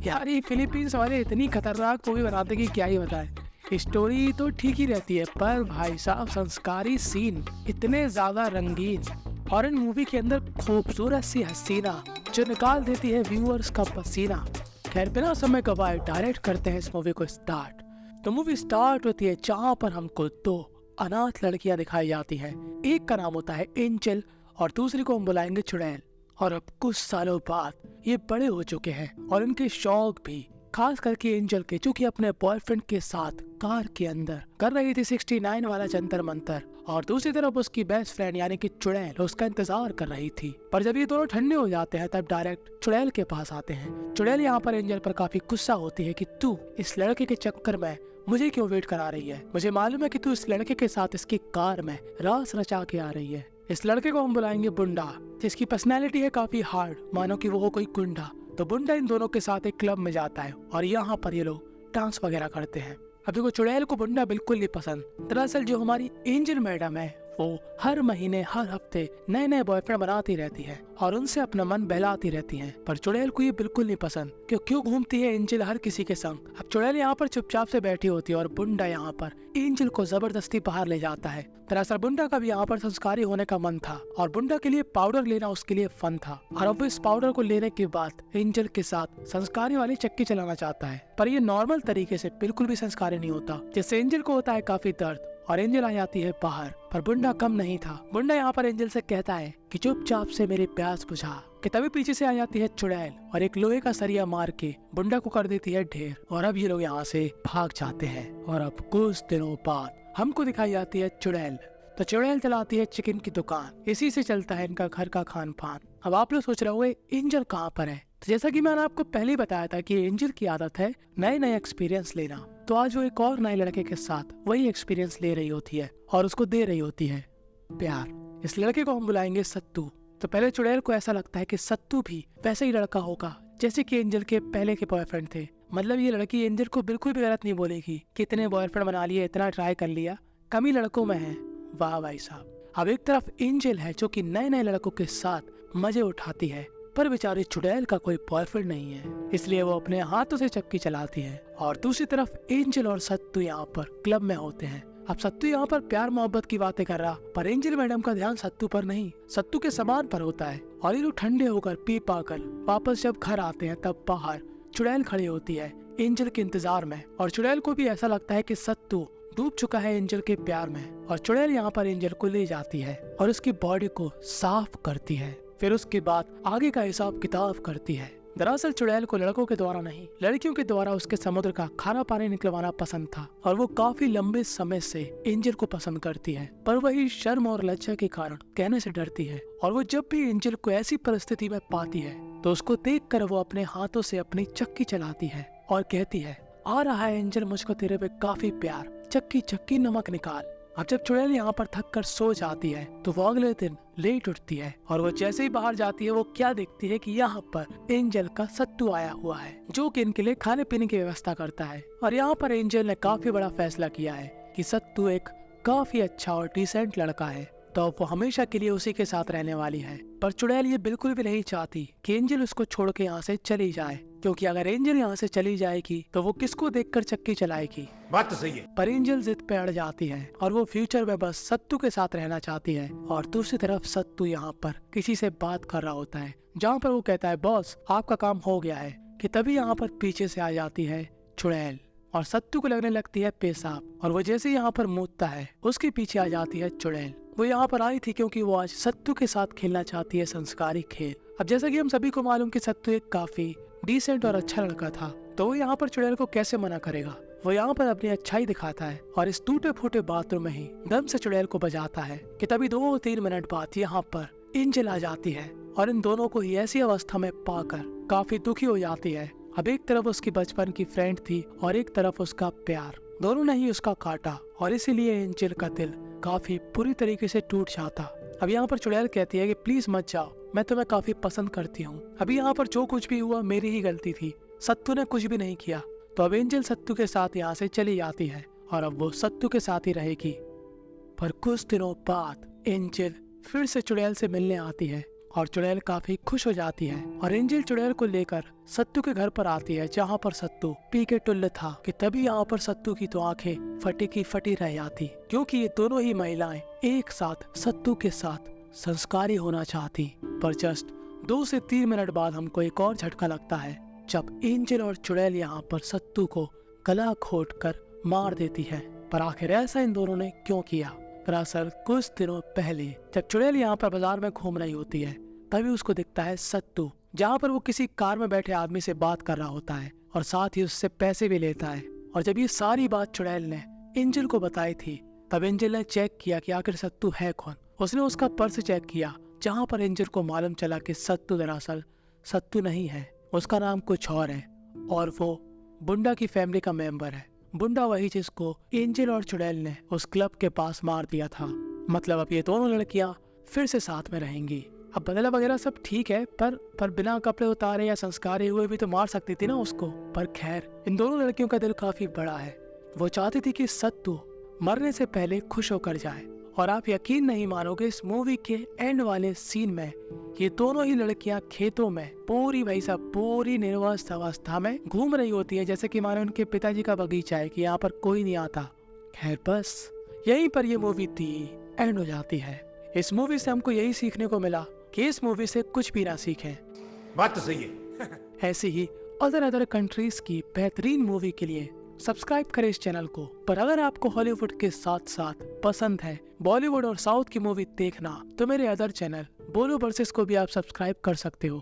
यार ये फिलीपींस वाले इतनी खतरनाक मूवी बनाते कि क्या ही बताएं। स्टोरी तो ठीक ही रहती है पर भाई साहब संस्कारी सीन इतने ज्यादा रंगीन और इन मूवी के अंदर खूबसूरत सी हसीना जो निकाल देती है व्यूअर्स का पसीना। खैर बिना समय गवाए डायरेक्ट करते हैं इस मूवी को स्टार्ट। तो मूवी स्टार्ट होती है जहाँ पर हमको दो अनाथ लड़कियां दिखाई जाती हैं। एक का नाम होता है एंजल और दूसरी को हम बुलाएंगे चुड़ैल। और अब कुछ सालों बाद ये बड़े हो चुके हैं और इनके शौक भी, खास करके एंजल के, जो कि अपने बॉयफ्रेंड के साथ कार के अंदर कर रही थी 69 वाला जंतर मंतर, और दूसरी तरफ उसकी बेस्ट फ्रेंड यानी कि चुड़ैल उसका इंतजार कर रही थी। पर जब ये दोनों ठंडे हो जाते हैं तब डायरेक्ट चुड़ैल के पास आते हैं। चुड़ैल यहाँ पर एंजल पर काफी गुस्सा होती है कि तू इस लड़के के चक्कर में मुझे क्यों वेट करा रही है। मुझे मालूम है कि तू इस लड़के के साथ इसकी कार में रास रचा के आ रही है। इस लड़के को हम बुलाएंगे बुंडा, जिसकी पर्सनैलिटी है काफी हार्ड, मानो कि वो हो कोई गुंडा। तो बुंडा इन दोनों के साथ एक क्लब में जाता है और यहाँ पर ये लोग डांस वगैरह करते हैं। अब देखो चुड़ैल को बुंडा बिल्कुल नहीं पसंद। दरअसल जो हमारी एंजल मैडम है वो हर महीने हर हफ्ते नए नए बॉयफ्रेंड बनाती रहती है और उनसे अपना मन बहलाती रहती है। पर चुड़ैल को ये बिल्कुल नहीं पसंद कि क्यों घूमती है एंजल हर किसी के संग। अब चुड़ैल यहाँ पर चुपचाप से बैठी होती है और बुंडा यहाँ पर एंजल को जबरदस्ती बाहर ले जाता है। दरअसल बुंडा का भी यहाँ पर संस्कारी होने का मन था और बुंडा के लिए पाउडर लेना उसके लिए फन था। और अब इस पाउडर को लेने के बाद एंजल के साथ संस्कारी वाली चक्की चलाना चाहता है, पर ये नॉर्मल तरीके से बिल्कुल भी संस्कारी नहीं होता, जिससे एंजल को होता है काफी दर्द और एंजल आ जाती है बाहर। पर बुंडा कम नहीं था। बुंडा यहाँ पर एंजल से कहता है कि चुपचाप से मेरी प्यास बुझा, कि तभी पीछे से आ जाती है चुड़ैल और एक लोहे का सरिया मार के बुंडा को कर देती है ढेर। और अब ये लोग यहाँ से भाग जाते हैं। और अब कुछ दिनों बाद हमको दिखाई जाती है चुड़ैल। तो चुड़ैल चलाती है चिकन की दुकान, इसी से चलता है इनका घर का खान पान। अब आप लोग सोच रहे होंगे एंजल कहाँ पर है। तो जैसा कि मैंने आपको पहले ही बताया था कि एंजल की आदत है नए नए एक्सपीरियंस लेना, तो आज वो एक और नए लड़के के साथ वही एक्सपीरियंस ले रही होती है और उसको दे रही होती है प्यार। इस लड़के को हम बुलाएंगे सत्तू। तो पहले चुड़ैल को ऐसा लगता है कि सत्तू भी वैसे ही लड़का होगा जैसे कि एंजल के पहले के बॉयफ्रेंड थे। मतलब ये लड़की एंजल को बिल्कुल भी गलत नहीं बोलेगी कि इतने बॉयफ्रेंड बना लिए, इतना ट्राई कर लिया, कमी लड़कों में है। वाह भाई साहब। अब एक तरफ एंजल है जो कि नए नए लड़कों के साथ मजे उठाती है, पर बेचारी चुड़ैल का कोई बॉयफ्रेंड नहीं है, इसलिए वो अपने हाथों से चक्की चलाती है। और दूसरी तरफ एंजल और सत्तू यहाँ पर क्लब में होते हैं। अब सत्तू यहाँ पर प्यार मोहब्बत की बातें कर रहा, पर एंजल मैडम का ध्यान सत्तू पर नहीं, सत्तू के सामान पर होता है। और ये लोग ठंडे होकर पी पाकर वापस जब घर आते हैं तब बाहर चुड़ैल खड़ी होती है एंजल के इंतजार में। और चुड़ैल को भी ऐसा लगता है कि सत्तू डूब चुका है एंजल के प्यार में। और चुड़ैल यहाँ पर एंजल को ले जाती है और उसकी बॉडी को साफ करती है। फिर उसके बाद आगे का हिसाब किताब करती है। दरअसल चुड़ैल को लड़कों के द्वारा नहीं, लड़कियों के द्वारा उसके समुद्र का खारा पानी निकलवाना पसंद था और वो काफी लंबे समय से एंजल को पसंद करती है, पर वही शर्म और लज्जा के कारण कहने से डरती है। और वो जब भी एंजल को ऐसी परिस्थिति में पाती है तो उसको देखकर वो अपने हाथों से अपनी चक्की चलाती है और कहती है, आ रहा है एंजल मुझको तेरे पे काफी प्यार, चक्की चक्की नमक निकाल। अब जब चुड़ैल यहाँ पर थक कर सो जाती है तो वो अगले दिन लेट उठती है और वो जैसे ही बाहर जाती है वो क्या देखती है कि यहाँ पर एंजल का सत्तू आया हुआ है, जो कि इनके लिए खाने पीने की व्यवस्था करता है। और यहाँ पर एंजल ने काफी बड़ा फैसला किया है कि सत्तू एक काफी अच्छा और डिसेंट लड़का है, तो वो हमेशा के लिए उसी के साथ रहने वाली है। पर चुड़ैल ये बिल्कुल भी नहीं चाहती कि एंजल उसको छोड़ के यहाँ से चली जाए, क्योंकि अगर एंजल यहाँ से चली जाएगी तो वो किसको देखकर चक्की चलाएगी। बात तो सही है। पर एंजल जिद पे अड़ जाती है और वो फ्यूचर में बस सत्तू के साथ रहना चाहती है। और दूसरी तरफ सत्तू यहाँ पर किसी से बात कर रहा होता है, जहाँ पर वो कहता है बॉस आपका काम हो गया है, कि तभी यहाँ पर पीछे से आ जाती है चुड़ैल और सत्तू को लगने लगती है पेशाब। और वो जैसे यहाँ पर मूतता है उसके पीछे आ जाती है चुड़ैल। वो यहाँ पर आई थी क्योंकि वो आज सत्तू के साथ खेलना चाहती है संस्कारी खेल। अब जैसा कि हम सभी को मालूम कि सत्तू एक काफी डिसेंट और अच्छा लड़का था, तो वो यहाँ पर चुड़ैल को कैसे मना करेगा। वो यहाँ पर अपनी अच्छाई दिखाता है और इस टूटे फूटे बाथरूम में ही दम से चुड़ैल को बजाता है कि तभी 2-3 मिनट बाद यहाँ पर एंजल आ जाती है और इन दोनों को ही ऐसी अवस्था में पाकर काफी दुखी हो जाती है। अब एक तरफ उसकी बचपन की फ्रेंड थी और एक तरफ उसका प्यार, दोनों ने ही उसका काटा और इसीलिए एंजल का दिल काफी बुरी तरीके से टूट जाता। अब यहाँ पर चुड़ैल कहती है कि प्लीज मत जाओ, मैं तुम्हें काफी पसंद करती हूँ। अभी यहाँ पर जो कुछ भी हुआ मेरी ही गलती थी, सत्तू ने कुछ भी नहीं किया। तो अब एंजल सत्तू के साथ यहाँ से चली जाती है और अब वो सत्तू के साथ ही रहेगी। पर कुछ दिनों बाद एंजल फिर से चुड़ैल से मिलने आती है और चुड़ैल काफी खुश हो जाती है और एंजल चुड़ैल को लेकर सत्तू के घर पर आती है, जहाँ पर सत्तू पी के टुल्ल था कि तभी यहाँ पर सत्तू की तो आंखें फटी की फटी रह जाती, क्योंकि ये दोनों ही महिलाएं एक साथ सत्तू के साथ संस्कारी होना चाहती। पर जस्ट 2 से 3 मिनट बाद हमको एक और झटका लगता है, जब एंजल और चुड़ैल यहाँ पर सत्तू को गला घोट कर मार देती है। पर आखिर ऐसा इन दोनों ने क्यों किया? दरअसल कुछ दिनों पहले जब चुड़ैल यहाँ पर बाजार में घूम रही होती है, तभी उसको दिखता है सत्तू, जहाँ पर वो किसी कार में बैठे आदमी से बात कर रहा होता है और साथ ही उससे पैसे भी लेता है। और जब ये सारी बात चुड़ैल ने एंजल को बताई थी, तब एंजल ने चेक किया कि आखिर सत्तू है कौन। उसने उसका पर्स चेक किया, जहाँ पर एंजल को मालूम चला कि सत्तू दरअसल सत्तू नहीं है, उसका नाम कुछ और है और वो बुंडा की फैमिली का मेंबर है। बुंडा वही जिसको एंजल और चुड़ैल ने उस क्लब के पास मार दिया था। मतलब अब ये दोनों लड़कियां फिर से साथ में रहेंगी। अब बदला वगैरह सब ठीक है, पर बिना कपड़े उतारे या संस्कारी हुए भी तो मार सकती थी ना उसको। पर खैर, इन दोनों लड़कियों का दिल काफी बड़ा है। वो चाहती थी कि सत्तू मरने से पहले खुश होकर जाए। और आप यकीन नहीं मानोगे, इस मूवी के एंड वाले सीन में ये दोनों ही लड़कियां खेतों में पूरी निर्वस्त अवस्था में घूम रही होती है, जैसे कि मानो उनके पिताजी का बगीचा है कि यहाँ पर कोई नहीं आता। खैर, बस यहीं पर ये मूवी थी एंड हो जाती है। इस मूवी से हमको यही सीखने को मिला कि इस मूवी से कुछ भी ना सीखें। बात तो सही है। ऐसी ही अदर कंट्रीज की बेहतरीन मूवी के लिए सब्सक्राइब करें इस चैनल को। पर अगर आपको हॉलीवुड के साथ साथ पसंद है बॉलीवुड और साउथ की मूवी देखना, तो मेरे अदर चैनल बोलो वर्सेस को भी आप सब्सक्राइब कर सकते हो।